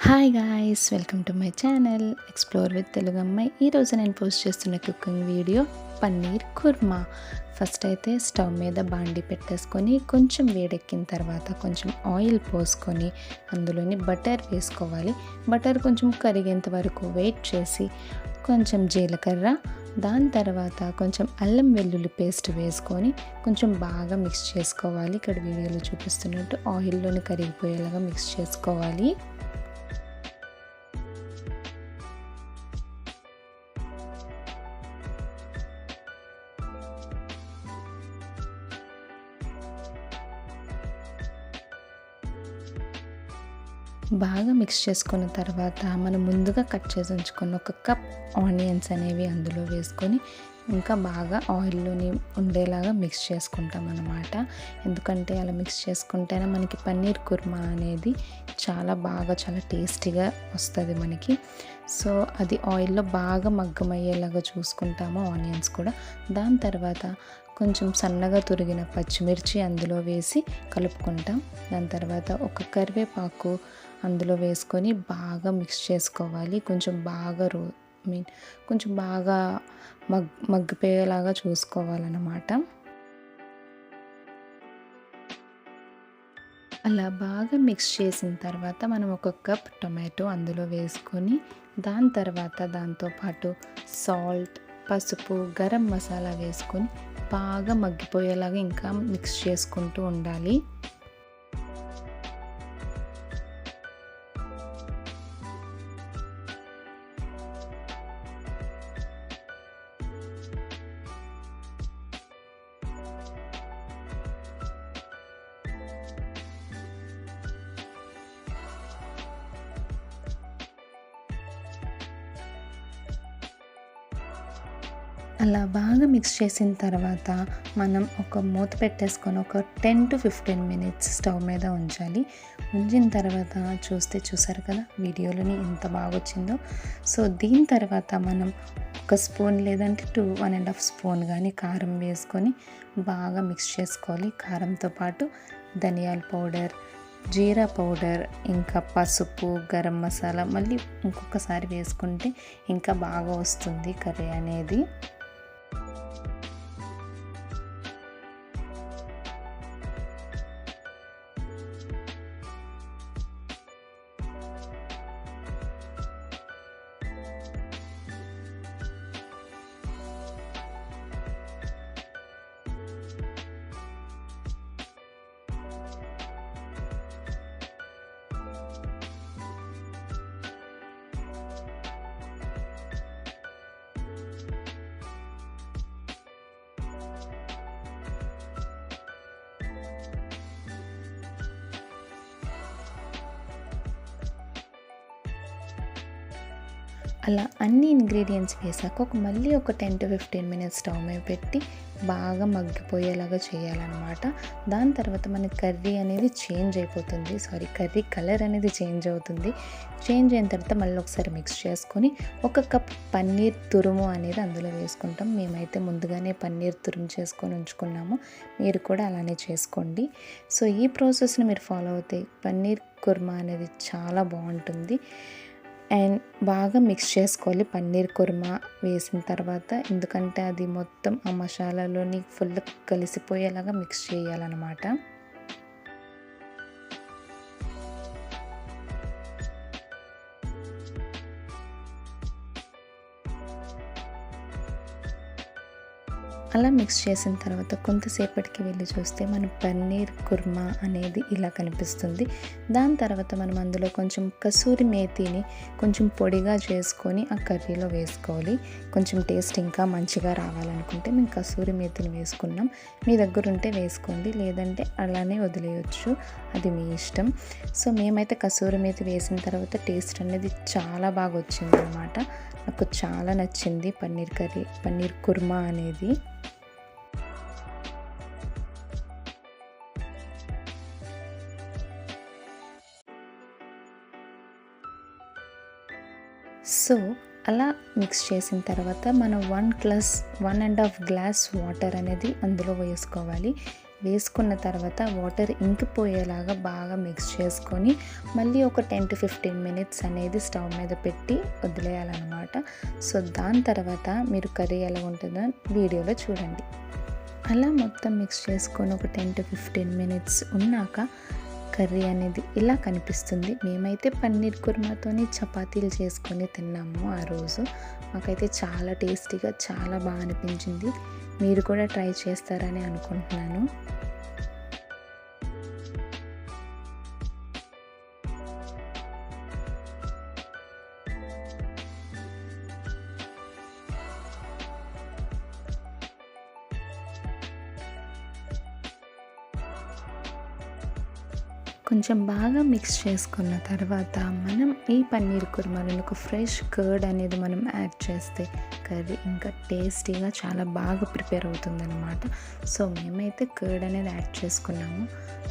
Hi guys, welcome to my channel explore with Telugu అమ్మాయి. ఈరోజు నేను పోస్ట్ చేస్తున్న cooking video paneer kurma. First అయితే స్టవ్ మీద బాండి పెట్టేసుకొని కొంచెం వేడెక్కిన తర్వాత కొంచెం ఆయిల్ పోసుకొని అందులోని బటర్ వేసుకోవాలి. బటర్ కొంచెం కరిగేంత వరకు వెయిట్ చేసి కొంచెం జీలకర్ర, దాని తర్వాత కొంచెం అల్లం వెల్లుల్లి పేస్ట్ వేసుకొని కొంచెం బాగా మిక్స్ చేసుకోవాలి. ఇక్కడ వీడియోలో చూపిస్తున్నట్టు ఆయిల్లోని కరిగిపోయేలాగా మిక్స్ చేసుకోవాలి. బాగా మిక్స్ చేసుకున్న తర్వాత మనం ముందుగా కట్ చేసి ఉంచుకున్న ఒక కప్ ఆనియన్స్ అనేవి అందులో వేసుకొని ఇంకా బాగా ఆయిల్లోని ఉండేలాగా మిక్స్ చేసుకుంటాం అన్నమాట. ఎందుకంటే అలా మిక్స్ చేసుకుంటేనే మనకి పన్నీర్ కుర్మా అనేది చాలా టేస్టీగా వస్తుంది మనకి. సో అది ఆయిల్లో బాగా మగ్గమయ్యేలాగా చూసుకుంటాము ఆనియన్స్ కూడా. దాని తర్వాత కొంచెం సన్నగా తురిగిన పచ్చిమిర్చి అందులో వేసి కలుపుకుంటాం. దాని తర్వాత ఒక కరివేపాకు అందులో వేసుకొని బాగా మిక్స్ చేసుకోవాలి. కొంచెం బాగా మగ్గిపోయేలాగా చూసుకోవాలన్నమాట. అలా బాగా మిక్స్ చేసిన తర్వాత మనం ఒక కప్ టొమాటో అందులో వేసుకొని దాని తర్వాత దాంతోపాటు సాల్ట్, పసుపు, గరం మసాలా వేసుకొని బాగా మగ్గిపోయేలాగా ఇంకా మిక్స్ చేసుకుంటూ ఉండాలి. అలా బాగా మిక్స్ చేసిన తర్వాత మనం ఒక మూత పెట్టేసుకొని ఒక 10 to 15 minutes స్టవ్ మీద ఉంచాలి. ఉంచిన తర్వాత చూసారు కదా వీడియోలోని ఎంత బాగా వచ్చిందో. సో దీని తర్వాత మనం ఒక స్పూన్ లేదంటే 1.5 స్పూన్ కానీ కారం వేసుకొని బాగా మిక్స్ చేసుకోవాలి. కారంతో పాటు ధనియాల పౌడర్, జీరా పౌడర్, ఇంకా పసుపు, గరం మసాలా మళ్ళీ ఇంకొకసారి వేసుకుంటే ఇంకా బాగా వస్తుంది కర్రీ అనేది. అలా అన్ని ఇంగ్రీడియంట్స్ వేసాక మళ్ళీ ఒక 10 to 15 minutes స్టవ్ మీద పెట్టి బాగా మగ్గిపోయేలాగా చేయాలన్నమాట. దాని తర్వాత మన కర్రీ అనేది కర్రీ కలర్ అనేది చేంజ్ అవుతుంది. చేంజ్ అయిన తర్వాత మళ్ళీ ఒకసారి మిక్స్ చేసుకొని ఒక కప్ పన్నీర్ తురుము అనేది అందులో వేసుకుంటాం. మేమైతే ముందుగానే పన్నీర్ తురుము చేసుకొని ఉంచుకున్నాము. మీరు కూడా అలానే చేసుకోండి. సో ఈ ప్రాసెస్ని మీరు ఫాలో అవుతే పన్నీర్ కుర్మా అనేది చాలా బాగుంటుంది. అండ్ బాగా మిక్స్ చేసుకోవాలి పన్నీర్ కుర్మా వేసిన తర్వాత, ఎందుకంటే అది మొత్తం ఆ మసాలాలోని ఫుల్ కలిసిపోయేలాగా మిక్స్ చేయాలన్నమాట. అలా మిక్స్ చేసిన తర్వాత కొంతసేపటికి వెళ్ళి చూస్తే మన పన్నీర్ కుర్మా అనేది ఇలా కనిపిస్తుంది. దాని తర్వాత మనం అందులో కొంచెం కసూరి మేతిని కొంచెం పొడిగా చేసుకొని ఆ కర్రీలో వేసుకోవాలి. కొంచెం టేస్ట్ ఇంకా మంచిగా రావాలనుకుంటే మేము కసూరి మేతిని వేసుకున్నాం. మీ దగ్గర ఉంటే వేసుకోండి, లేదంటే అలానే వదిలేయచ్చు, అది మీ ఇష్టం. సో మేమైతే కసూరి మేతి వేసిన తర్వాత టేస్ట్ అనేది చాలా బాగా వచ్చింది అన్నమాట. నాకు చాలా నచ్చింది పన్నీర్ కుర్మా అనేది. సో అలా మిక్స్ చేసిన తర్వాత మనం 1.5 గ్లాస్ వాటర్ అనేది అందులో వేసుకోవాలి. వేసుకున్న తర్వాత వాటర్ ఇంకిపోయేలాగా బాగా మిక్స్ చేసుకొని మళ్ళీ ఒక 10-15 మినిట్స్ అనేది స్టవ్ మీద పెట్టి వదిలేయాలన్నమాట. సో దాని తర్వాత మీరు కర్రీ ఎలా ఉంటుందో వీడియోలో చూడండి. అలా మొత్తం మిక్స్ చేసుకొని ఒక 10-15 మినిట్స్ ఉన్నాక కర్రీ అనేది ఇలా కనిపిస్తుంది. మేమైతే పన్నీర్ కుర్మాతోని చపాతీలు చేసుకొని తిన్నాము ఆ రోజు. మాకైతే చాలా టేస్టీగా చాలా బాగా అనిపించింది. మీరు కూడా ట్రై చేస్తారని అనుకుంటున్నాను. కొంచెం బాగా మిక్స్ చేసుకున్న తర్వాత మనం ఈ పన్నీర్ కుర్మాలో ఒక ఫ్రెష్ కర్డ్ అనేది మనం యాడ్ చేస్తే కర్రీ ఇంకా టేస్టీగా చాలా బాగా ప్రిపేర్ అవుతుందన్నమాట. సో మేమైతే కర్డ్ అనేది యాడ్ చేసుకున్నాము.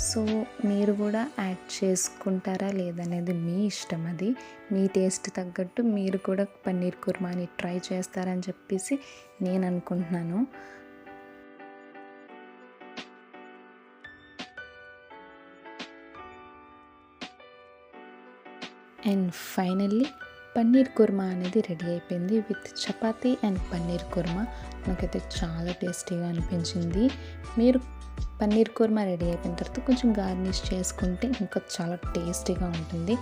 సో మీరు కూడా యాడ్ చేసుకుంటారా లేదనేది మీ ఇష్టం. అది మీ టేస్ట్ తగ్గట్టు మీరు కూడా పన్నీర్ కుర్మాని ట్రై చేస్తారని చెప్పేసి నేను అనుకుంటున్నాను. అండ్ ఫైనల్లీ పన్నీర్ కుర్మా అనేది రెడీ అయిపోయింది విత్ చపాతీ అండ్ పన్నీర్ కుర్మా. నాకైతే చాలా టేస్టీగా అనిపించింది. మీరు పన్నీర్ కుర్మా రెడీ అయిపోయిన తర్వాత కొంచెం గార్నిష్ చేసుకుంటే ఇంకా చాలా టేస్టీగా ఉంటుంది.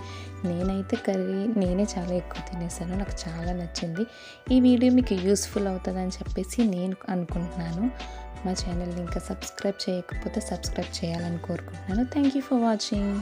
నేనైతే కర్రీ నేనే చాలా ఎక్కువ తినేసాను. నాకు చాలా నచ్చింది. ఈ వీడియో మీకు యూస్ఫుల్ అవుతుందని చెప్పేసి నేను అనుకుంటున్నాను. మా ఛానల్ని ఇంకా సబ్స్క్రైబ్ చేయకపోతే సబ్స్క్రైబ్ చేయాలని కోరుకుంటున్నాను. Thank you for watching.